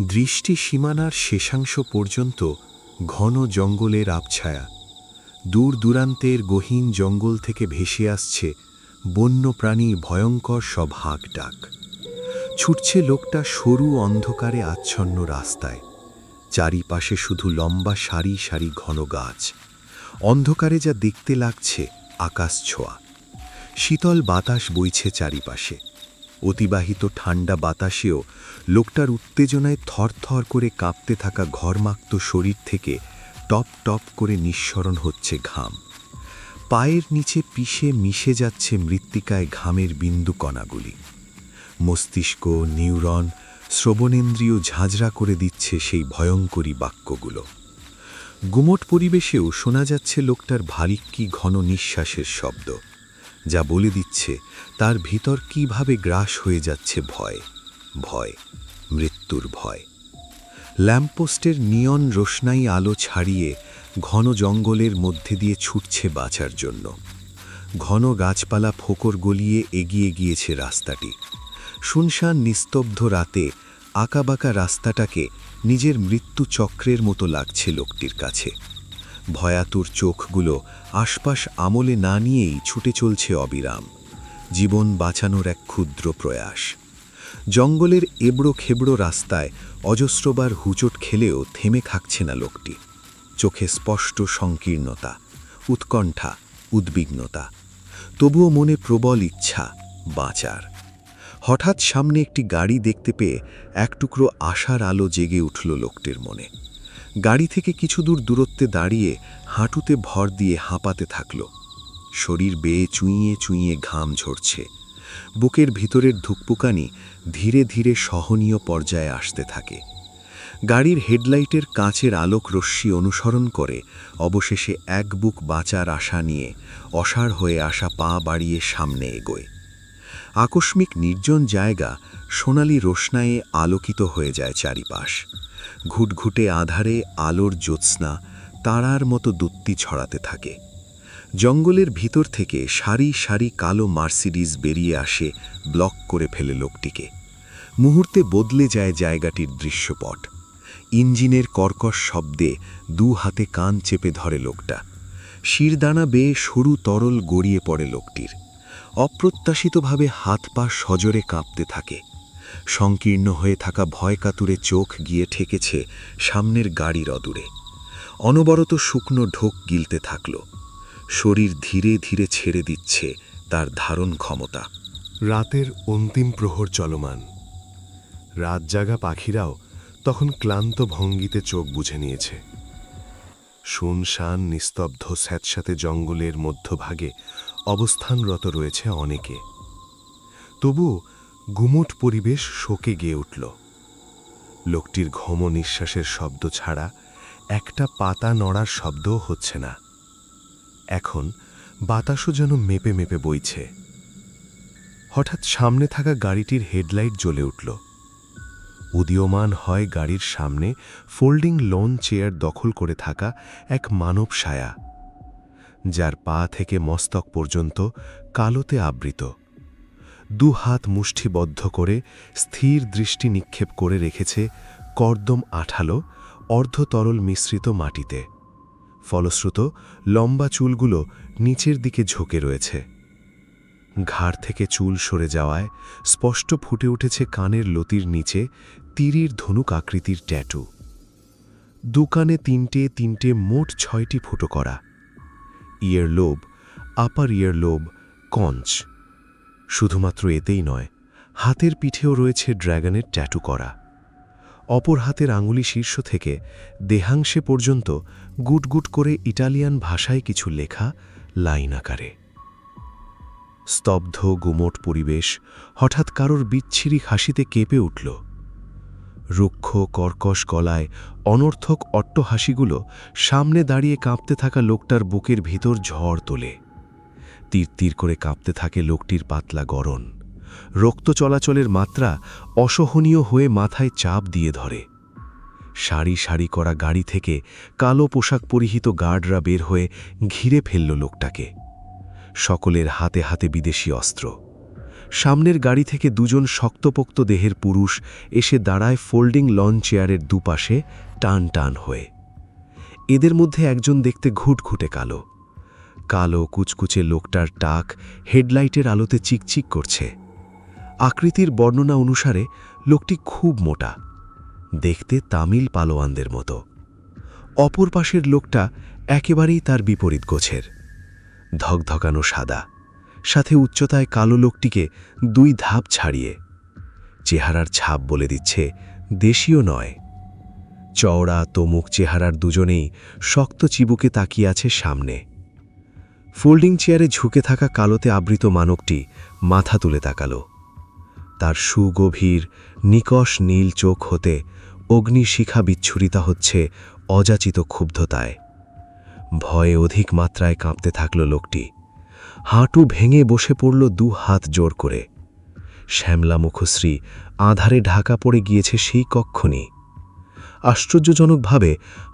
দৃষ্টি সীমানার শেষাংশ পর্যন্ত ঘন জঙ্গলের আবছায়া। দূর দূরান্তের গহীন জঙ্গল থেকে ভেসে আসছে বন্য প্রাণীর ভয়ঙ্কর সব হাঁক ডাক। ছুটছে লোকটা সরু অন্ধকারে আচ্ছন্ন রাস্তায়। চারিপাশে শুধু লম্বা সারি সারি ঘন গাছ। অন্ধকারে যা দেখতে লাগছে আকাশ ছোঁয়া। শীতল বাতাস বইছে চারিপাশে। অতিবাহিত ঠান্ডা বাতাসেও লোকটার উত্তেজনায় থরথর করে কাঁপতে থাকা ঘরমাক্ত শরীর থেকে টপ টপ করে নিঃসরণ হচ্ছে ঘাম। পায়ের নিচে পিষে মিশে যাচ্ছে মৃত্তিকায় ঘামের বিন্দু কণাগুলি। মস্তিষ্ক, নিউরন, শ্রবণেন্দ্রিয় ঝাঁঝরা করে দিচ্ছে সেই ভয়ঙ্করী বাক্যগুলো। গুমট পরিবেশেও শোনা যাচ্ছে লোকটার ভারিক্কি ঘন নিঃশ্বাসের শব্দ, যা বলে দিচ্ছে তার ভিতর কিভাবে গ্রাস হয়ে যাচ্ছে ভয়, ভয়, মৃত্যুর ভয়। ল্যাম্পপোস্টের নিয়ন রোশনাই আলো ছাড়িয়ে ঘন জঙ্গলের মধ্যে দিয়ে ছুটছে বাঁচার জন্য। ঘন গাছপালা ফোকর গলিয়ে এগিয়ে গিয়েছে রাস্তাটি। শুনশান নিস্তব্ধ রাতে আঁকাবাঁকা রাস্তাটাকে নিজের মৃত্যু চক্রের মতো লাগছে লোকটির কাছে। ভয়াতুর চোখগুলো আশপাশ আমলে না নিয়েই ছুটে চলছে অবিরাম, জীবন বাঁচানোর এক ক্ষুদ্র প্রয়াস। জঙ্গলের এবড়ো খেবড়ো রাস্তায় অজস্রবার হুচট খেলেও থেমে থাকছে না লোকটি। চোখে স্পষ্ট সংকীর্ণতা, উৎকণ্ঠা, উদ্বিগ্নতা, তবুও মনে প্রবল ইচ্ছা বাঁচার। হঠাৎ সামনে একটি গাড়ি দেখতে পেয়ে এক টুকরো আশার আলো জেগে উঠল লোকটির মনে। গাড়ি থেকে কিছু দূর দূরত্বে দাঁড়িয়ে হাঁটুতে ভর দিয়ে হাঁপাতে থাকল। শরীর বেয়ে চুইয়ে চুইয়ে ঘাম ঝরছে। বুকের ভিতরের ধুকপুকানি ধীরে ধীরে সহনীয় পর্যায়ে আসতে থাকে। গাড়ির হেডলাইটের কাঁচের আলোক রশ্মি অনুসরণ করে অবশেষে এক বুক বাঁচার আশা নিয়ে অসাড় হয়ে আসা পা বাড়িয়ে সামনে এগোয়। আকস্মিক নির্জন জায়গা সোনালি রোশনায়ে আলোকিত হয়ে যায় চারিপাশ। ঘুটঘুটে আধারে আলোর জ্যোৎস্না তারার মতো দুত্তি ছড়াতে থাকে। জঙ্গলের ভিতর থেকে সারি সারি কালো মার্সিডিজ বেরিয়ে আসে, ব্লক করে ফেলে লোকটিকে। মুহূর্তে বদলে যায় জায়গাটির দৃশ্যপট। ইঞ্জিনের কর্কশ শব্দে দু হাতে কান চেপে ধরে লোকটা। শিরদানা বেয়ে সরু তরল গড়িয়ে পড়ে লোকটির। অপ্রত্যাশিতভাবে হাত পা সজোরে কাঁপতে থাকে। সংকীর্ণ হয়ে থাকা ভয়কাতুরে চোখ গিয়ে ঠেকেছে সামনের গাড়ির অদূরে। অনবরত শুকনো ঢোক গিলতে থাকল। শরীর ধীরে ধীরে ছেড়ে দিচ্ছে তার ধারণ ক্ষমতা। রাতের অন্তিম প্রহর চলমান। রাত জাগা পাখিরাও তখন ক্লান্ত ভঙ্গিতে চোখ বুঝে নিয়েছে। শুনশান নিস্তব্ধ স্যাঁতস্যাঁতে জঙ্গলের মধ্যভাগে অবস্থানরত রয়েছে অনেকে। তবু গুমট পরিবেশ শোকে গেয়ে উঠল। লোকটির ঘম নিঃশ্বাসের শব্দ ছাড়া একটা পাতা নড়ার শব্দও হচ্ছে না। এখন বাতাসও যেন মেপে মেপে বইছে। হঠাৎ সামনে থাকা গাড়িটির হেডলাইট জ্বলে উঠল। উদীয়মান হয় গাড়ির সামনে ফোল্ডিং লোন চেয়ার দখল করে থাকা এক মানব ছায়া, যার পা থেকে মস্তক পর্যন্ত কালোতে আবৃত। দু হাত মুষ্টিবদ্ধ করে স্থির দৃষ্টি নিক্ষেপ করে রেখেছে কর্দম আঠালো অর্ধতরল মিশ্রিত মাটিতে। ফলশ্রুত লম্বা চুলগুলো নিচের দিকে ঝুঁকে রয়েছে। ঘাড় থেকে চুল সরে যাওয়ায় স্পষ্ট ফুটে উঠেছে কানের লতির নিচে তীরের ধনুক আকৃতির ট্যাটু। দুকানে তিনটে তিনটে মোট 6টি ফুটো করা। ইয়ার লোব, আপার ইয়ার লোব, কঞ্চ। শুধুমাত্র এতেই নয়, হাতের পিঠেও রয়েছে ড্র্যাগনের ট্যাটু করা। অপর হাতের আঙুলি শীর্ষ থেকে দেহাংশে পর্যন্ত গুটগুট করে ইটালিয়ান ভাষায় কিছু লেখা লাইন আকারে। স্তব্ধ গুমট পরিবেশ হঠাৎ কারোর বিচ্ছিরি হাসিতে কেঁপে উঠল। রুক্ষ কর্কশ গলায় অনর্থক অট্টহাসিগুলো সামনে দাঁড়িয়ে কাঁপতে থাকা লোকটার বুকের ভিতর ঝড় তোলে। তীর তীর করে কাঁপতে থাকে লোকটির পাতলা গড়ন। রক্ত চলাচলের মাত্রা অসহনীয় হয়ে মাথায় চাপ দিয়ে ধরে। সারি সারি করা গাড়ি থেকে কালো পোশাক পরিহিত গার্ডরা বের হয়ে ঘিরে ফেলল লোকটাকে। সকলের হাতে হাতে বিদেশি অস্ত্র। সামনের গাড়ি থেকে দুজন শক্তপোক্ত দেহের পুরুষ এসে দাঁড়ায় ফোল্ডিং লন চেয়ারের দুপাশে টান টান হয়ে। এদের মধ্যে একজন দেখতে ঘুটঘুটে কালো কালো কুচকুচে লোকটার টাক হেডলাইটের আলোতে চিকচিক করছে। আকৃতির বর্ণনা অনুসারে লোকটি খুব মোটা, দেখতে তামিল পালোয়ানদের মতো। অপর পাশের লোকটা একেবারেই তার বিপরীত গোছের, ধকধকানো সাদা, সাথে উচ্চতায় কালো লোকটিকে 2 ধাপ ছাড়িয়ে। চেহারার ছাপ বলে দিচ্ছে দেশীয় নয়। চওড়া তমুক চেহারার দুজনেই শক্ত চিবুকে তাকিয়ে আছে সামনে। ফোল্ডিং চেয়ারে ঝুঁকে থাকা কালোতে আবৃত মানবটি মাথা তুলে তাকালো। তার সুগভীর নিকষ নীল চোখ হতে অগ্নিশিখা বিচ্ছুরিতা হচ্ছে অযাচিত ক্ষুব্ধতায়। ভয়ে অধিক মাত্রায় কাঁপতে থাকল লোকটি। হাঁটু ভেঙে বসে পড়ল 2 হাত জোর করে। শ্যামলা মুখশ্রী আধারে ঢাকা পড়ে গিয়েছে সেই কক্ষণই। আশ্চর্যজনকভাবে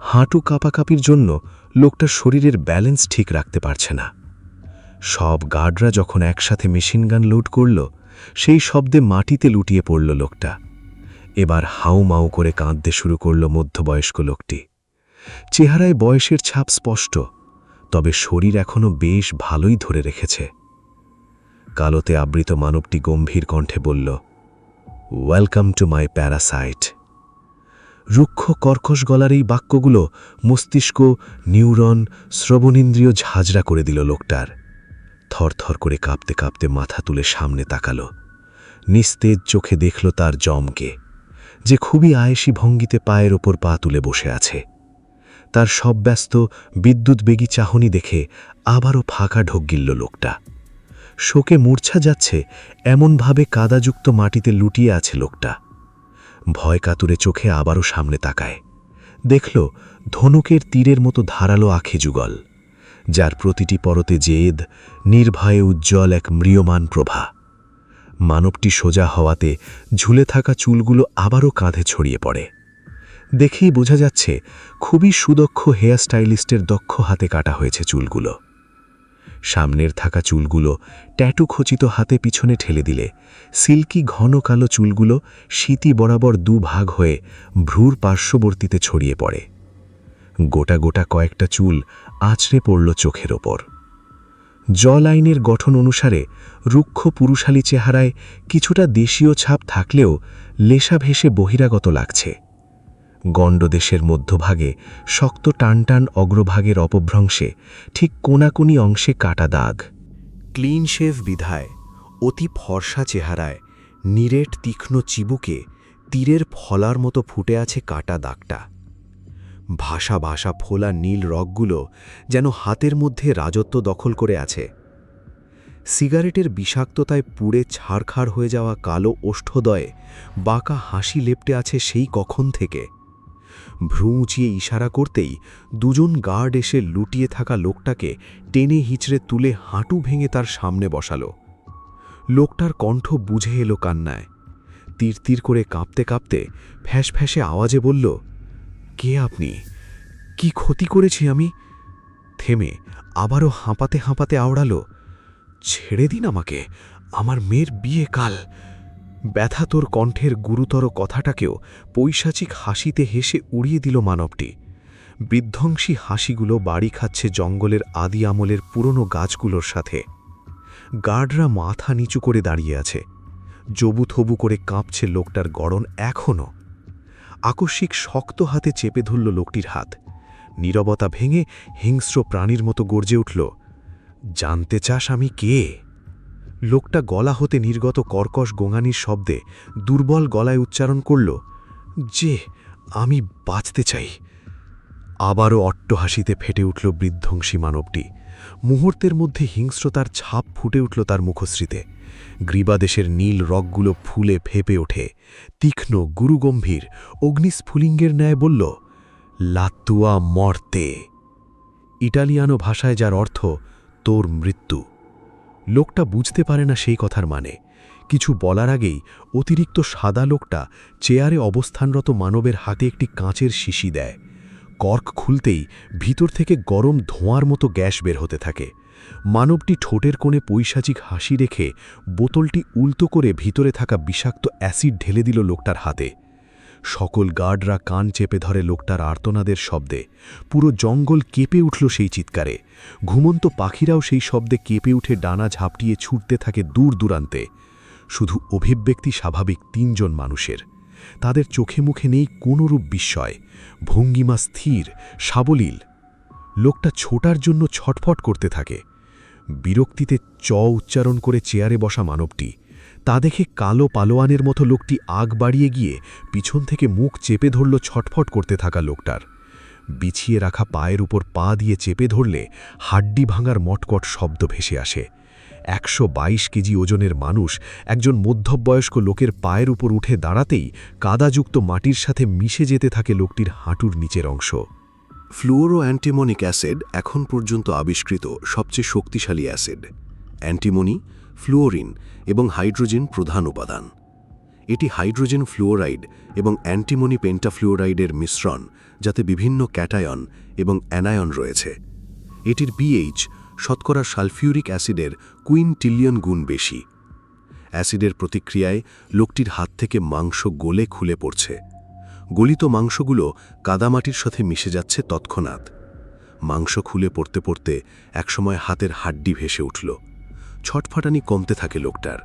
হাঁটু কাঁপাকাঁপির জন্য লোকটার শরীরের ব্যালেন্স ঠিক রাখতে পারছে না। সব গার্ডরা যখন একসাথে মেশিনগান লোড করল, সেই শব্দে মাটিতে লুটিয়ে পড়ল লোকটা। এবার হাউমাউ করে কাঁদতে শুরু করল মধ্যবয়স্ক লোকটি। চেহারায় বয়সের ছাপ স্পষ্ট, তবে শরীর এখনো বেশ ভালোই ধরে রেখেছে। কালোতে আবৃত মানবটি গম্ভীর কণ্ঠে বলল, ওয়েলকাম টু মাই প্যারাসাইট। রুক্ষ কর্কশ গলার এই বাক্যগুলো মস্তিষ্ক, নিউরন, শ্রবণেন্দ্রিয় ঝাঁঝরা করে দিল লোকটার। থরথর করে কাঁপতে কাঁপতে মাথা তুলে সামনে তাকালো। নিস্তেজ চোখে দেখল তার জমকে, যে খুবই আয়েসি ভঙ্গিতে পায়ের ওপর পা তুলে বসে আছে। তার সব ব্যস্ত বিদ্যুৎবেগী চাহনি দেখে আবারও ফাঁকা ঢোক গিলল লোকটা। শোকে মূর্ছা যাচ্ছে এমনভাবে কাদাযুক্ত মাটিতে লুটিয়ে আছে লোকটা। ভয় কাতুরে চোখে আবারও সামনে তাকায়। দেখল ধনুকের তীরের মতো ধারালো আঁখি যুগল, যার প্রতিটি পরতে জেদ, নির্ভয়ে উজ্জ্বল এক ম্রিয়মান প্রভা। মানবটি সোজা হওয়াতে ঝুলে থাকা চুলগুলো আবারও কাঁধে ছড়িয়ে পড়ে। দেখেই বোঝা যাচ্ছে খুবই সুদক্ষ হেয়ার স্টাইলিস্টের দক্ষ হাতে কাটা হয়েছে চুলগুলো। সামনের থাকা চুলগুলো ট্যাটু খচিত হাতে পিছনে ঠেলে দিলে সিল্কি ঘন কালো চুলগুলো শীতি বরাবর 2 ভাগ হয়ে ভ্রুর পার্শ্ববর্তীতে ছড়িয়ে পড়ে। গোটা গোটা কয়েকটা চুল আঁচড়ে পড়ল চোখের ওপর। জ লাইনের গঠন অনুসারে রুক্ষ পুরুষালী চেহারায় কিছুটা দেশীয় ছাপ থাকলেও লেশা ভেসে বহিরাগত লাগছে। গণ্ডদেশের মধ্যভাগে শক্ত টানটান অগ্রভাগের অপভ্রংশে ঠিক কোনাকুনি অংশে কাটা দাগ। ক্লিন শেভ বিধায় অতি ফর্সা চেহারায় নিরেট তীক্ষ্ণ চিবুকে তীরের ফলার মতো ফুটে আছে কাটা দাগটা। ভাষা ভাষা ফোলা নীল রগগুলো যেন হাতের মধ্যে রাজত্ব দখল করে আছে। সিগারেটের বিষাক্ততায় পুড়ে ছাড়খাড় হয়ে যাওয়া কালো ওষ্ঠদয়ে বাঁকা হাসি লেপ্টে আছে সেই কখন থেকে। ভ্রু উঁচিয়ে ইশারা করতেই 2 জন গার্ড এসে লুটিয়ে থাকা লোকটাকে টেনে হিচড়ে তুলে হাঁটু ভেঙে তার সামনে বসালো। লোকটার কণ্ঠ বুঝে এলো কান্নায়। তীর তীর করে কাঁপতে কাঁপতে ফ্যাঁস ফ্যাঁসে আওয়াজে বলল, কে আপনি? কি ক্ষতি করেছি আমি? থেমে আবারও হাঁপাতে হাঁপাতে আওড়ালো, ছেড়ে দিন আমাকে, আমার মেয়ের বিয়ে কাল। ব্যথাতোর কণ্ঠের গুরুতর কথাটাকেও পৈশাচিক হাসিতে হেসে উড়িয়ে দিল মানবটি। বিধ্বংসী হাসিগুলো বাড়ি খাচ্ছে জঙ্গলের আদি আমলের পুরনো গাছগুলোর সাথে। গার্ডরা মাথা নিচু করে দাঁড়িয়ে আছে। জবুথবু করে কাঁপছে লোকটার গড়ন এখনও। আকস্মিক শক্ত হাতে চেপে ধরল লোকটির হাত। নীরবতা ভেঙে হিংস্র প্রাণীর মতো গর্জে উঠল, জানতে চাস আমি কে? লোকটা গলা হতে নির্গত কর্কশ গোঙানির শব্দে দুর্বল গলায় উচ্চারণ করল, যে আমি বাঁচতে চাই। আবারও অট্টহাসিতে ফেটে উঠল বিধ্বংসী মানবটি। মুহূর্তের মধ্যে হিংস্রতার ছাপ ফুটে উঠল তার মুখশ্রীতে। গ্রীবাদেশের নীল রগগুলো ফুলে ফেপে ওঠে। তীক্ষ্ণ গুরুগম্ভীর অগ্নিস্ফুলিঙ্গের ন্যায় বলল, লাতুয়া মর্তে। ইটালিয়ানো ভাষায় যার অর্থ তোর মৃত্যু। লোকটা বুঝতে পারে না সেই কথার মানে। কিছু বলার আগেই অতিরিক্ত সাদা লোকটা চেয়ারে অবস্থানরত মানবের হাতে একটি কাঁচের শিশি দেয়। কর্ক খুলতেই ভিতর থেকে গরম ধোঁয়ার মতো গ্যাস বের হতে থাকে। মানবটি ঠোঁটের কোণে পৈশাচিক হাসি রেখে বোতলটি উল্টো করে ভিতরে থাকা বিষাক্ত অ্যাসিড ঢেলে দিল লোকটার হাতে। সকল গার্ডরা কান চেপে ধরে লোকটার আর্তনাদের শব্দে। পুরো জঙ্গল কেঁপে উঠল সেই চিৎকারে। ঘুমন্ত পাখিরাও সেই শব্দে কেঁপে উঠে ডানা ঝাপটিয়ে ছুটতে থাকে দূর দূরান্তে। শুধু অভিব্যক্তি স্বাভাবিক ৩ জন মানুষের। তাদের চোখে মুখে নেই কোনোরূপ বিস্ময়, ভঙ্গিমা স্থির, সাবলীল। লোকটা ছোটার জন্য ছটফট করতে থাকে। বিরক্তিতে উচ্চারণ করে চেয়ারে বসা মানবটি, তা দেখে কালো পালোয়ানের মতো লোকটি আগ বাড়িয়ে গিয়ে পিছন থেকে মুখ চেপে ধরল ছটফট করতে থাকা লোকটার। বিছিয়ে রাখা পায়ের উপর পা দিয়ে চেপে ধরলে হাড্ডি ভাঙার মটকট শব্দ ভেসে আসে। ১২২ কেজি ওজনের মানুষ একজন মধ্যবয়স্ক লোকের পায়ের উপর উঠে দাঁড়াতেই কাদাযুক্ত মাটির সাথে মিশে যেতে থাকে লোকটির হাঁটুর নিচের অংশ। ফ্লুওরো অ্যান্টিমনিক অ্যাসিড এখন পর্যন্ত আবিষ্কৃত সবচেয়ে শক্তিশালী অ্যাসিড। অ্যান্টিমনি, ফ্লুওরিন এবং হাইড্রোজেন প্রধান উপাদান। এটি হাইড্রোজেন ফ্লুওরাইড এবং অ্যান্টিমনি পেন্টাফ্লুওরাইডের মিশ্রণ, যাতে বিভিন্ন ক্যাটায়ন এবং অ্যানায়ন রয়েছে। এটির পিএইচ শতকরা সালফিউরিক অ্যাসিডের কুইন্টিলিয়ন গুণ বেশি। অ্যাসিডের প্রতিক্রিয়ায় লোকটির হাত থেকে মাংস গলে খুলে পড়ছে। গলিত মাংসগুলো কাদামাটির সাথে মিশে যাচ্ছে তৎক্ষণাৎ। মাংস খুলে পড়তে পড়তে একসময় হাতের হাড্ডি ভেসে উঠল। ছটফটানি কমতে থাকে লোকটার।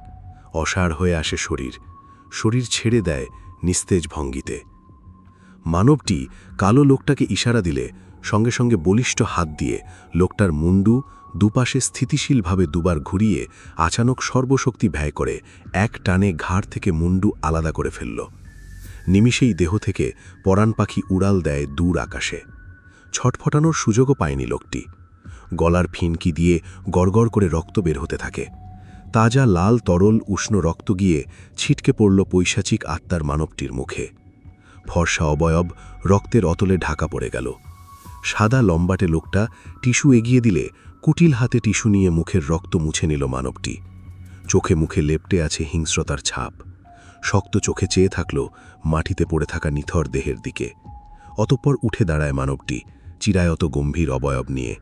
অসাড় হয়ে আসে শরীর। শরীর ছেড়ে দেয় নিস্তেজ ভঙ্গিতে। মানবটি কালো লোকটাকে ইশারা দিলে সঙ্গে সঙ্গে বলিষ্ঠ হাত দিয়ে লোকটার মুন্ডু দুপাশে স্থিতিশীলভাবে দুবার ঘুরিয়ে আচানক সর্বশক্তি ব্যয় করে এক টানে ঘাড় থেকে মুন্ডু আলাদা করে ফেলল। নিমিষেই দেহ থেকে পরাণ পাখি উড়াল দেয় দূর আকাশে। ছটফটানোর সুযোগও পায়নি লোকটি। গলার ফিনকি দিয়ে গড়গড় করে রক্ত বের হতে থাকে। তাজা লাল তরল উষ্ণ রক্ত গিয়ে ছিটকে পড়ল পৈশাচিক আত্মার মানবটির মুখে। ফর্সা অবয়ব রক্তের অতলে ঢাকা পড়ে গেল। সাদা লম্বাটে লোকটা টিস্যু এগিয়ে দিলে কুটিল হাতে টিস্যু নিয়ে মুখের রক্ত মুছে নিল মানবটি। চোখে মুখে লেপ্টে আছে হিংস্রতার ছাপ। শক্ত চোখে চেয়ে থাকল মাটিতে পড়ে থাকা নিথর দেহের দিকে। অতঃপর উঠে দাঁড়ায় মানবটি, চিরায়ত গম্ভীর অবয়ব নিয়ে।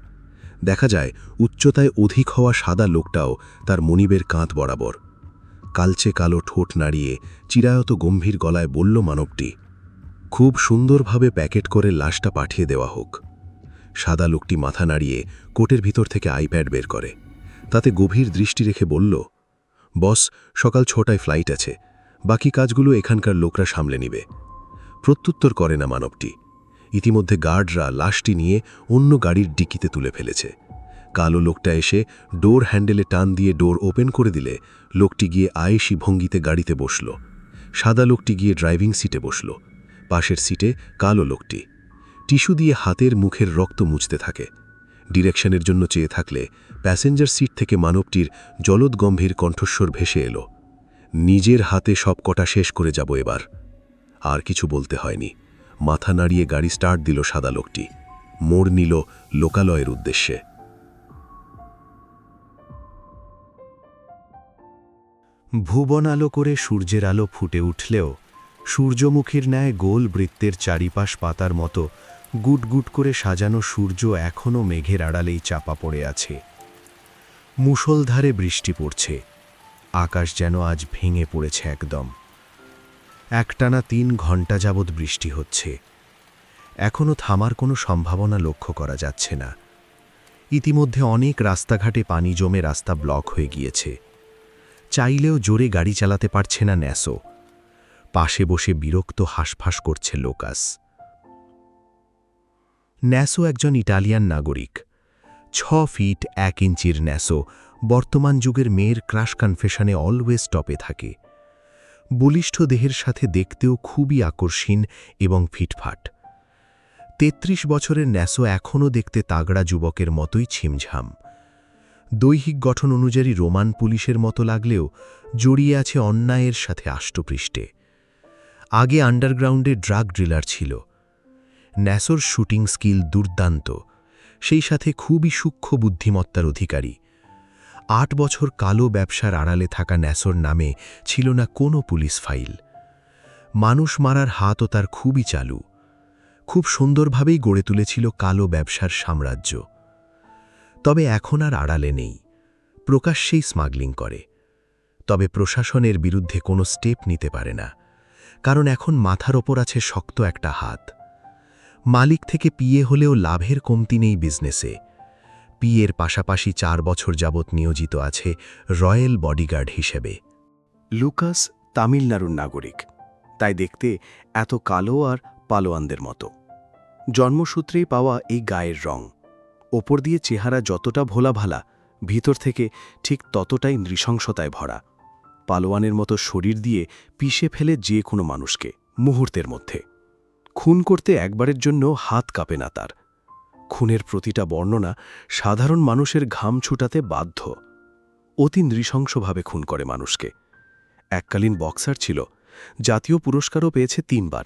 দেখা যায় উচ্চতায় অধিক হওয়া সাদা লোকটাও তার মনিবের কাঁধ বরাবর। কালচে কালো ঠোঁট নাড়িয়ে চিরায়ত গম্ভীর গলায় বলল মানবটি, খুব সুন্দরভাবে প্যাকেট করে লাশটা পাঠিয়ে দেওয়া হোক। সাদা লোকটি মাথা নাড়িয়ে কোটের ভিতর থেকে আইপ্যাড বের করে। তাতে গভীর দৃষ্টি রেখে বলল, বস, সকাল 6টায় ফ্লাইট আছে, বাকি কাজগুলো এখানকার লোকরা সামলে নিবে। প্রত্যুত্তর করে না মানবটি। ইতিমধ্যে গার্ডরা লাশটি নিয়ে অন্য গাড়ির ডিকিতে তুলে ফেলেছে। কালো লোকটা এসে ডোর হ্যান্ডেলে টান দিয়ে ডোর ওপেন করে দিলে লোকটি গিয়ে আয়েশি ভঙ্গিতে গাড়িতে বসল। সাদা লোকটি গিয়ে ড্রাইভিং সিটে বসল। পাশের সিটে কালো লোকটি টিস্যু দিয়ে হাতের মুখের রক্ত মুছতে থাকে। ডিরেকশনের জন্য চেয়ে থাকলে প্যাসেঞ্জার সিট থেকে মানবটির জলদগম্ভীর কণ্ঠস্বর ভেসে এলো, নিজের হাতে সব কটা শেষ করে যাব এবার। আর কিছু বলতে হয়নি। মাথা নাড়িয়ে গাড়ি স্টার্ট দিল সাদা লোকটি। মোড় নিল লোকালয়ের উদ্দেশ্যে। ভুবন আলো করে সূর্যের আলো ফুটে উঠলেও সূর্যমুখীর ন্যায় গোল বৃত্তের চারিপাশ পাতার মতো গুটগুট করে সাজানো সূর্য এখনও মেঘের আড়ালেই চাপা পড়ে আছে। মুষলধারে বৃষ্টি পড়ছে। আকাশ যেন আজ ভেঙে পড়েছে একদম। একটানা ৩ ঘণ্টা যাবৎ বৃষ্টি হচ্ছে। এখনও থামার কোনো সম্ভাবনা লক্ষ্য করা যাচ্ছে না। ইতিমধ্যে অনেক রাস্তাঘাটে পানি জমে রাস্তা ব্লক হয়ে গিয়েছে। চাইলেও জোরে গাড়ি চালাতে পারছে না ন্যাসো। পাশে বসে বিরক্ত হাঁসফাঁস করছে লোকাস। ন্যাসো একজন ইটালিয়ান নাগরিক। 6 ফিট 1 ইঞ্চির ন্যাসো বর্তমান যুগের মেয়ের ক্রাশ কনফেশনে অলওয়েজ টপে থাকে। বলিষ্ঠ দেহের সাথে দেখতেও খুবই আকর্ষণ এবং ফিটফাট। 33 বছরের ন্যাসো এখনও দেখতে তাগড়া যুবকের মতোই ছিমঝাম। দৈহিক গঠন অনুযায়ী রোমান পুলিশের মতো লাগলেও জড়িয়ে আছে অন্যায়ের সাথে আষ্টপৃষ্ঠে। আগে আন্ডারগ্রাউন্ডে ড্রাগ ডিলার ছিল। ন্যাসোর শুটিং স্কিল দুর্দান্ত, সেই সাথে খুবই সূক্ষ্ম বুদ্ধিমত্তার অধিকারী। 8 বছর কালো ব্যবসার আড়ালে থাকা ন্যাসোর নামে ছিল না কোনো পুলিশ ফাইল। মানুষ মারার হাতও তার খুবই চালু। খুব সুন্দরভাবেই গড়ে তুলেছিল কালো ব্যবসার সাম্রাজ্য। তবে এখন আর আড়ালে নেই, প্রকাশ্যেই স্মাগলিং করে। তবে প্রশাসনের বিরুদ্ধে কোনো স্টেপ নিতে পারে না, কারণ এখন মাথার ওপর আছে শক্ত একটা হাত। মালিক থেকে পিএ হলেও লাভের কমতি নেই বিজনেসে। পিএর পাশাপাশি 4 বছর যাবৎ নিয়োজিত আছে রয়্যাল বডিগার্ড হিসেবে। লুকাস তামিলনাড়ুর নাগরিক, তাই দেখতে এত কালো আর পালোয়ানদের মতো। জন্মসূত্রেই পাওয়া এই গায়ের রং, ওপর দিয়ে চেহারা যতটা ভোলাভালা, ভিতর থেকে ঠিক ততটাই নৃশংসতায় ভরা। পালোয়ানের মতো শরীর দিয়ে পিষে ফেলে যে কোনো মানুষকে মুহূর্তের মধ্যে। খুন করতে একবারের জন্য হাত কাঁপে না তার। খুনের প্রতিটা বর্ণনা সাধারণ মানুষের ঘাম ছুটাতে বাধ্য। অতি নৃশংসভাবে খুন করে মানুষকে। এককালীন বক্সার ছিল, জাতীয় পুরস্কারও পেয়েছে 3 বার।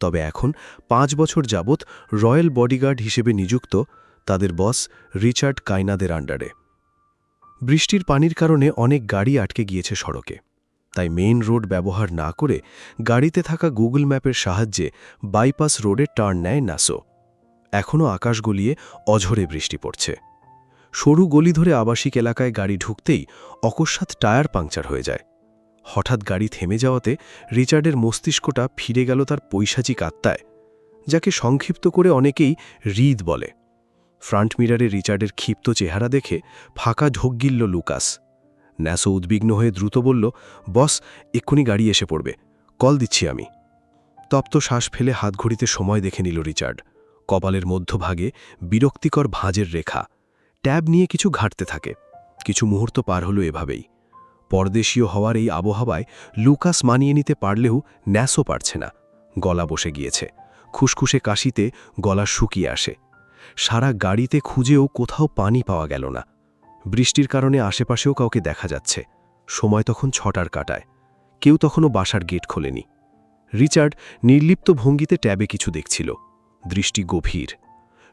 তবে এখন 5 বছর যাবৎ রয়্যাল বডিগার্ড হিসেবে নিযুক্ত তাদের বস রিচার্ড কাইনাদের আন্ডারে। বৃষ্টির পানির কারণে অনেক গাড়ি আটকে গিয়েছে সড়কে, তাই মেইন রোড ব্যবহার না করে গাড়িতে থাকা গুগল ম্যাপের সাহায্যে বাইপাস রোডে টার্ন নেয় ন্যাসো। এখনও আকাশ গলিয়ে অঝরে বৃষ্টি পড়ছে। সরু গলি ধরে আবাসিক এলাকায় গাড়ি ঢুকতেই অকস্মাৎ টায়ার পাংচার হয়ে যায়। হঠাৎ গাড়ি থেমে যাওয়াতে রিচার্ডের মস্তিষ্কটা ফিরে গেল তার পৈশাচিক আত্মায়, যাকে সংক্ষিপ্ত করে অনেকেই হৃদ বলে। ফ্রন্ট মিরারে রিচার্ডের ক্ষিপ্ত চেহারা দেখে ফাঁকা ঢোক গিলল লুকাস। ন্যাসো উদ্বিগ্ন হয়ে দ্রুত বলল, বস, এক্ষুনি গাড়ি এসে পড়বে, কল দিচ্ছি আমি। তপ্ত শ্বাস ফেলে হাতঘড়িতে সময় দেখে নিল রিচার্ড। কপালের মধ্যভাগে বিরক্তিকর ভাঁজের রেখা। ট্যাব নিয়ে কিছু ঘাঁটতে থাকে। কিছু মুহূর্ত পার হলো এভাবেই। পরদেশীয় হওয়ার এই আবহাওয়ায় লুকাস মানিয়ে নিতে পারলেও ন্যাসো পারছে না। গলা বসে গিয়েছে, খুসখুসে কাশিতে গলা শুকিয়ে আসে। সারা গাড়িতে খুঁজেও কোথাও পানি পাওয়া গেল না। বৃষ্টির কারণে আশেপাশেও কাউকে দেখা যাচ্ছে। সময় তখন 6টার কাটায়। কেউ তখনও বাসার গেট খোলেনি। রিচার্ড নির্লিপ্ত ভঙ্গিতে ট্যাবে কিছু দেখছিল, দৃষ্টি গভীর।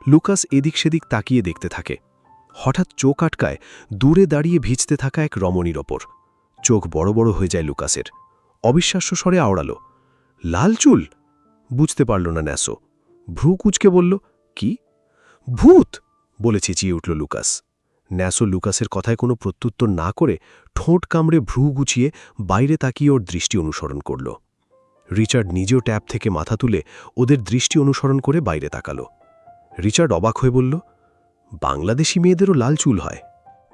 লুকাস এদিক সেদিক তাকিয়ে দেখতে থাকে। হঠাৎ চোখ আটকায় দূরে দাঁড়িয়ে ভিজতে থাকা এক রমণীর ওপর। চোখ বড় বড় হয়ে যায় লুকাসের। অবিশ্বাস্য স্বরে আওড়াল, লাল চুল! বুঝতে পারল না ন্যাসো। ভ্রু কুঁচকে বলল, কি? ভূত! বলে চেঁচিয়ে উঠল লুকাস। ন্যাসো লুকাসের কথায় কোনো প্রত্যুত্তর না করে ঠোঁট কামড়ে ভ্রু গুছিয়ে বাইরে তাকিয়ে ওর দৃষ্টি অনুসরণ করল। রিচার্ড নিজেও ট্যাব থেকে মাথা তুলে ওদের দৃষ্টি অনুসরণ করে বাইরে তাকাল। রিচার্ড অবাক হয়ে বলল, বাংলাদেশি মেয়েদেরও লাল চুল হয়?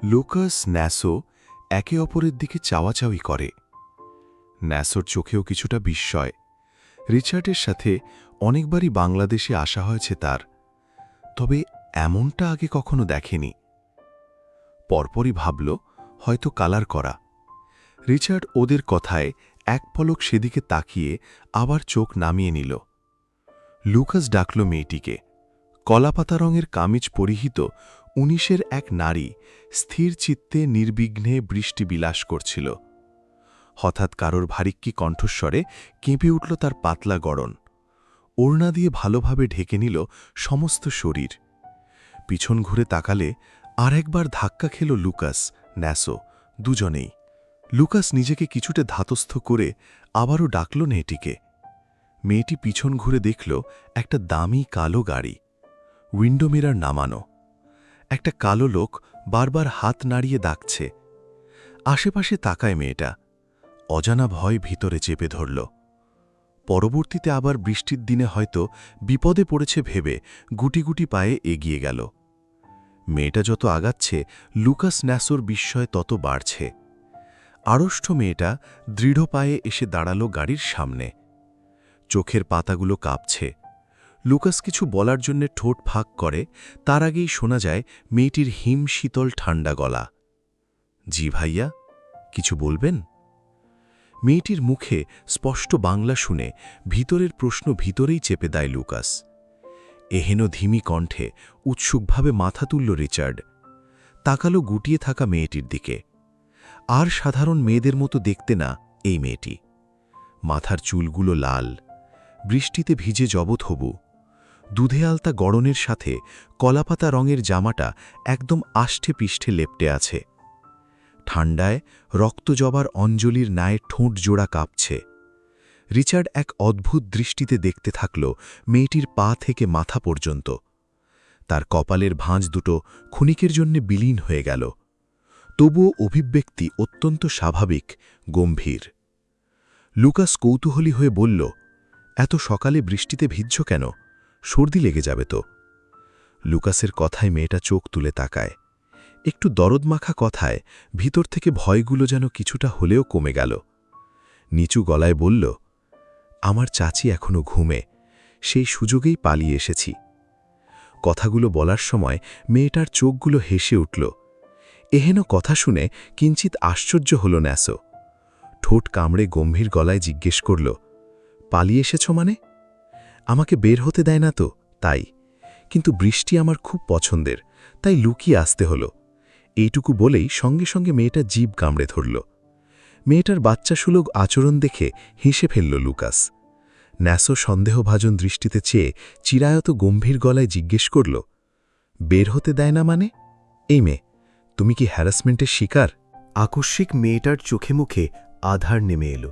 লুকাস, ন্যাসো একে অপরের দিকে চাওয়াচাওয়ি করে। ন্যাসোর চোখেও কিছুটা বিস্ময়। রিচার্ডের সাথে অনেকবারই বাংলাদেশে আসা হয়েছে তার, তবে এমনটা আগে কখনো দেখেনি। পরপরই ভাবল হয়তো কালার করা। রিচার্ড ওদের কথায় এক পলক সেদিকে তাকিয়ে আবার চোখ নামিয়ে নিল। লুকাস ডাকল মেয়েটিকে। কলাপাতা রঙের কামিজ পরিহিত 19-এর এক নারী স্থির চিত্তে নির্বিঘ্নে বৃষ্টি বিলাস করছিল। হঠাৎ কারোর ভারিক্কি কণ্ঠস্বরে কেঁপে উঠল তার পাতলা গড়ন। ওড়না দিয়ে ভালোভাবে ঢেকে নিল সমস্ত শরীর। পিছন ঘুরে তাকালে আর একবার ধাক্কা খেল লুকাস, ন্যাসো দুজনেই। লুকাস নিজেকে কিছুটা ধাতস্থ করে আবারও ডাকল মেয়েটিকে। মেয়েটি পিছন ঘুরে দেখল একটা দামি কালো গাড়ি, উইন্ডো মিরার নামানো। একটা কালো লোক বারবার হাত নাড়িয়ে ডাকছে। আশেপাশে তাকায় মেয়েটা। অজানা ভয় ভিতরে চেপে ধরল। পরবর্তীতে আবার বৃষ্টির দিনে হয়তো বিপদে পড়েছে ভেবে গুটি গুটি পায়ে এগিয়ে গেল। মেয়েটা যত আগাচ্ছে লুকাস ন্যাসোর বিস্ময় তত বাড়ছে। আড়ষ্ট মেয়েটা দৃঢ় পায়ে এসে দাঁড়াল গাড়ির সামনে। চোখের পাতাগুলো কাঁপছে। লুকাস কিছু বলার জন্য ঠোঁট ফাঁক করে, তার আগেই শোনা যায় মেয়েটির হিম শীতল ঠান্ডা গলা। জি ভাইয়া, কিছু বলবেন? মেয়েটির মুখে স্পষ্ট বাংলা শুনে ভিতরের প্রশ্ন ভিতরেই চেপে দেয় লুকাস। এহেন ধিমি কণ্ঠে উৎসুকভাবে মাথা তুলল রিচার্ড। তাকালো গুটিয়ে থাকা মেয়েটির দিকে। আর সাধারণ মেয়েদের মতো দেখতে না এই মেয়েটি। মাথার চুলগুলো লাল, বৃষ্টিতে ভিজে জবৎ হবু। দুধে আলতা গড়নের সাথে কলাপাতা রঙের জামাটা একদম আষ্ঠে পিষ্ঠে লেপটে আছে। ঠান্ডায় রক্তজবার অঞ্জলির ন্যায় ঠোঁট জোড়া কাঁপছে। রিচার্ড এক অদ্ভুত দৃষ্টিতে দেখতে থাকল মেয়েটির পা থেকে মাথা পর্যন্ত। তার কপালের ভাঁজ দুটো ক্ষণিকের জন্যে বিলীন হয়ে গেল। তবুও অভিব্যক্তি অত্যন্ত স্বাভাবিক, গম্ভীর। লুকাস কৌতূহলী হয়ে বলল, এত সকালে বৃষ্টিতে ভিজছ কেন? সর্দি লেগে যাবে তো। লুকাসের কথায় মেয়েটা চোখ তুলে তাকায়। একটু দরদমাখা কথায় ভিতর থেকে ভয়গুলো যেন কিছুটা হলেও কমে গেল। নিচু গলায় বলল, আমার চাচি এখনো ঘুমে, সেই সুযোগেই পালিয়ে এসেছি। কথাগুলো বলার সময় মেয়েটার চোখগুলো হেসে উঠল। এহেন কথা শুনে কিঞ্চিত আশ্চর্য হল ন্যাসো। ঠোঁট কামড়ে গম্ভীর গলায় জিজ্ঞেস করল, পালিয়ে এসেছ মানে? আমাকে বের হতে দেয় না তো, তাই। কিন্তু বৃষ্টি আমার খুব পছন্দের, তাই লুকিয়ে আসতে হলো। এইটুকু বলেই সঙ্গে সঙ্গে মেয়েটা জিভ কামড়ে ধরল। মেয়েটার বাচ্চাসুলভ আচরণ দেখে হেসে ফেলল লুকাস। ন্যাসো সন্দেহভাজন দৃষ্টিতে চেয়ে চিরায়ত গম্ভীর গলায় জিজ্ঞেস করল, বের হতে দেয় না মানে? এই মেয়ে, তুমি কি হ্যারাসমেন্টের শিকার? আকস্মিক মেয়েটার চোখে মুখে আধার নেমে এলো।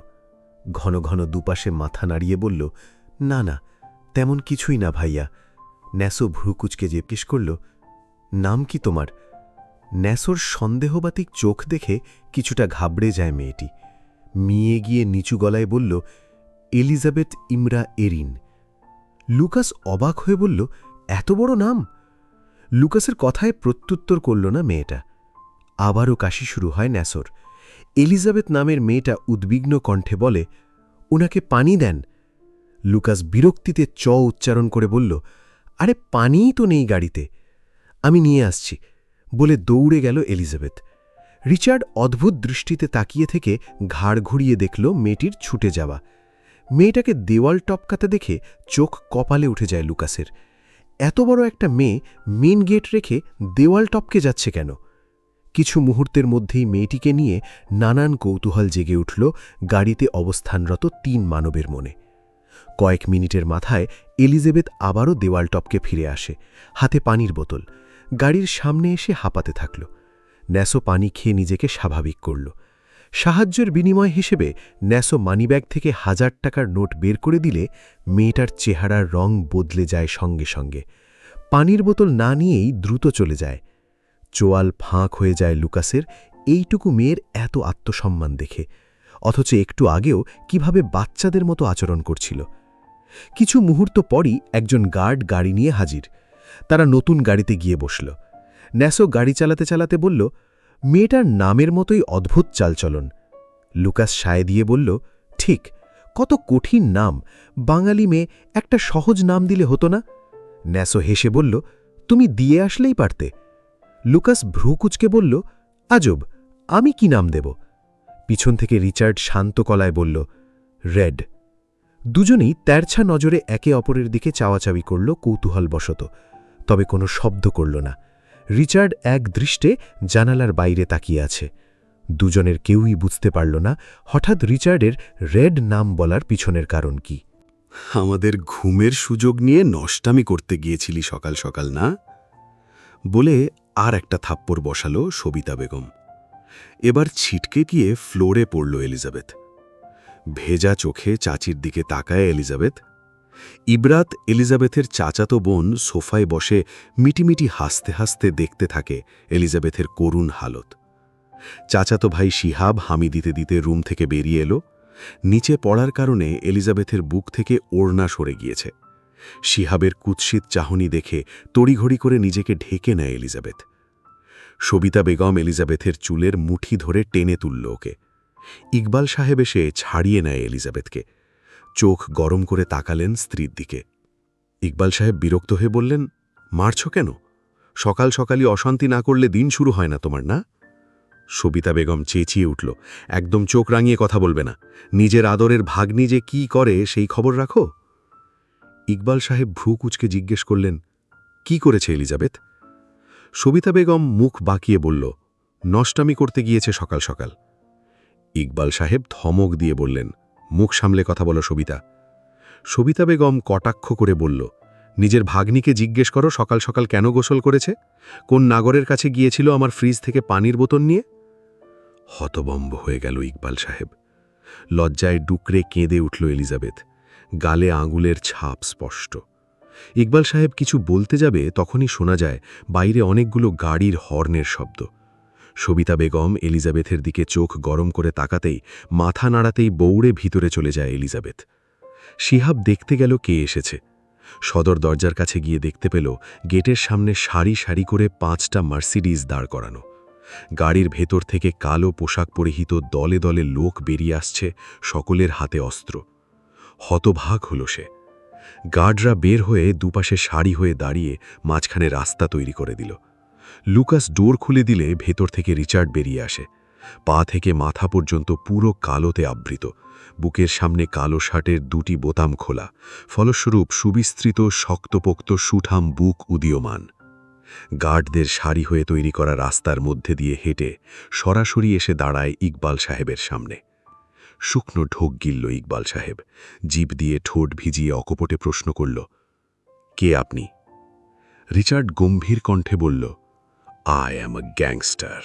ঘন ঘন দুপাশে মাথা নাড়িয়ে বলল, না না, তেমন কিছুই না ভাইয়া। ন্যাসো ভ্রুকুচকে জিজ্ঞেস করল, নাম কি তোমার? ন্যাসোর সন্দেহবাতিক চোখ দেখে কিছুটা ঘাবড়ে যায় মেয়েটি। মিয়ে গিয়ে নিচু গলায় বলল, এলিজাবেথ ইমরা এরিন। লুকাস অবাক হয়ে বলল, এত বড় নাম? লুকাসের কথায় প্রত্যুত্তর করল না মেয়েটা। আবারও কাশি শুরু হয় ন্যাসোর। এলিজাবেথ নামের মেয়েটা উদ্বিগ্ন কণ্ঠে বলে, ওনাকে পানি দেন। লুকাস বিরক্তিতে চ উচ্চারণ করে বলল, আরে পানিই তো নেই গাড়িতে, আমি নিয়ে আসছি বলে দৌড়ে গেল এলিজাবেথ। রিচার্ড অদ্ভুত দৃষ্টিতে তাকিয়ে থেকে ঘাড় ঘুরিয়ে দেখল মেয়েটির ছুটে যাওয়া। মেয়েটাকে দেওয়াল টপকাতে দেখে চোখ কপালে উঠে যায় লুকাসের। এত বড় একটা মেয়ে মেন গেট রেখে দেওয়াল টপকে যাচ্ছে কেন? কিছু মুহূর্তের মধ্যেই মেয়েটিকে নিয়ে নানান কৌতূহল জেগে উঠল গাড়িতে অবস্থানরত ৩ মানবের মনে। কয়েক মিনিটের মাথায় এলিজাবেথ আবারও দেওয়াল টপকে ফিরে আসে, হাতে পানির বোতল। গাড়ির সামনে এসে হাঁপাতে থাকল। ন্যাসো পানি খেয়ে নিজেকে স্বাভাবিক করল। সাহায্যের বিনিময় হিসেবে ন্যাসো মানিব্যাগ থেকে ১০০০ টাকার নোট বের করে দিলে মেয়েটার চেহারার রং বদলে যায় সঙ্গে সঙ্গে। পানির বোতল না নিয়েই দ্রুত চলে যায়। চোয়াল ফাঁক হয়ে যায় লুকাসের এইটুকু মেয়ের এত আত্মসম্মান দেখে, অথচ একটু আগেও কিভাবে বাচ্চাদের মতো আচরণ করছিল। কিছু মুহূর্ত পরই একজন গার্ড গাড়ি নিয়ে হাজির। তারা নতুন গাড়িতে গিয়ে বসল। ন্যাসো গাড়ি চালাতে চালাতে বলল, মেয়েটার নামের মতোই অদ্ভুত চালচলন। লুকাস সায় দিয়ে বলল, ঠিক, কত কঠিন নাম। বাঙালি মেয়ে, একটা সহজ নাম দিলে হতো না? ন্যাসো হেসে বলল, তুমি দিয়ে আসলেই পারতে। লুকাস ভ্রুকুচকে বলল, আজব, আমি কি নাম দেব? পিছন থেকে রিচার্ড শান্ত গলায় বলল, রেড। দুজনেই তেরছা নজরে একে অপরের দিকে চাওয়াচাওয়ি করল কৌতূহলবশত, তবে কোনো শব্দ করল না। রিচার্ড এক দৃষ্টে জানালার বাইরে তাকিয়ে আছে। দুজনের কেউই বুঝতে পারল না হঠাৎ রিচার্ডের রেড নাম বলার পিছনের কারণ কি। আমাদের ঘুমের সুযোগ নিয়ে নষ্টামি করতে গিয়েছিলি সকাল সকাল, না? বলে আর একটা থাপ্পড় বসালো সবিতা বেগম। এবার ছিটকে গিয়ে ফ্লোরে পড়ল এলিজাবেথ। ভেজা চোখে চাচির দিকে তাকায় এলিজাবেথ। ইবরাত, এলিজাবেথের চাচাতো বোন, সোফায় বসে মিটিমিটি হাসতে হাসতে দেখতে থাকে এলিজাবেথের করুণ হালত। চাচাতো ভাই শিহাব হামি দিতে দিতে রুম থেকে বেরিয়ে এলো। নিচে পড়ার কারণে এলিজাবেথের বুক থেকে ওড়না সরে গিয়েছে। শিহাবের কুৎসিত চাহনি দেখে তড়িঘড়ি করে নিজেকে ঢেকে নেয় এলিজাবেথ। সবিতা বেগম এলিজাবেথের চুলের মুঠি ধরে টেনে তুলল ওকে। ইকবাল সাহেব এসে ছাড়িয়ে নেয় এলিজাবেথকে। চোখ গরম করে তাকালেন স্ত্রীর দিকে। ইকবাল সাহেব বিরক্ত হয়ে বললেন, মারছ কেন? সকাল সকালই অশান্তি না করলে দিন শুরু হয় না তোমার, না? সবিতা বেগম চেঁচিয়ে উঠল, একদম চোখ রাঙিয়ে কথা বলবে না। নিজের আদরের ভাগ্নি যে কি করে সেই খবর রাখো। ইকবাল সাহেব ভ্রু কুচকে জিজ্ঞেস করলেন, কি করেছে এলিজাবেথ? সবিতা বেগম মুখ বাঁকিয়ে বলল, নষ্টামি করতে গিয়েছে সকাল সকাল। ইকবাল সাহেব ধমক দিয়ে বললেন, মুখ সামলে কথা বলো সবিতা। সবিতা বেগম কটাক্ষ করে বলল, নিজের ভাগ্নিকে জিজ্ঞেস করো সকাল সকাল কেন গোসল করেছে, কোন নাগরের কাছে গিয়েছিল আমার ফ্রিজ থেকে পানির বোতল নিয়ে। হতবম্ব হয়ে গেল ইকবাল সাহেব। লজ্জায় ডুকরে কেঁদে উঠল এলিজাবেথ। গালে আঙুলের ছাপ স্পষ্ট। ইকবাল সাহেব কিছু বলতে যাবে তখনই শোনা যায় বাইরে অনেকগুলো গাড়ির হর্নের শব্দ। সবিতা বেগম এলিজাবেথের দিকে চোখ গরম করে তাকাতেই, মাথা নাড়াতেই দৌড়ে ভিতরে চলে যায় এলিজাবেথ। শিহাব দেখতে গেল কে এসেছে। সদর দরজার কাছে গিয়ে দেখতে পেল গেটের সামনে সারি সারি করে 5টা মার্সিডিজ দাঁড় করানো। গাড়ির ভেতর থেকে কালো পোশাক পরিহিত দলে দলে লোক বেরিয়ে আসছে, সকলের হাতে অস্ত্র। হতভাগ হল সে। গার্ডরা বের হয়ে দুপাশে সারি হয়ে দাঁড়িয়ে মাঝখানে রাস্তা তৈরি করে দিল। লুকাস ডোর খুলে দিলে ভেতর থেকে রিচার্ড বেরিয়ে আসে। পা থেকে মাথা পর্যন্ত পুরো কালোতে আবৃত, বুকের সামনে কালো শার্টের 2টি বোতাম খোলা, ফলস্বরূপ সুবিস্তৃত শক্তপোক্ত সুঠাম বুক উদীয়মান। গার্ডদের সারি হয়ে তৈরি করা রাস্তার মধ্যে দিয়ে হেঁটে সরাসরি এসে দাঁড়ায় ইকবাল সাহেবের সামনে। শুকনো ঢোক গিলল ইকবাল সাহেব, জিভ দিয়ে ঠোঁট ভিজিয়ে অকপটে প্রশ্ন করল, কে আপনি? রিচার্ড গম্ভীর কণ্ঠে বলল, আই অ্যাম আ গ্যাংস্টার।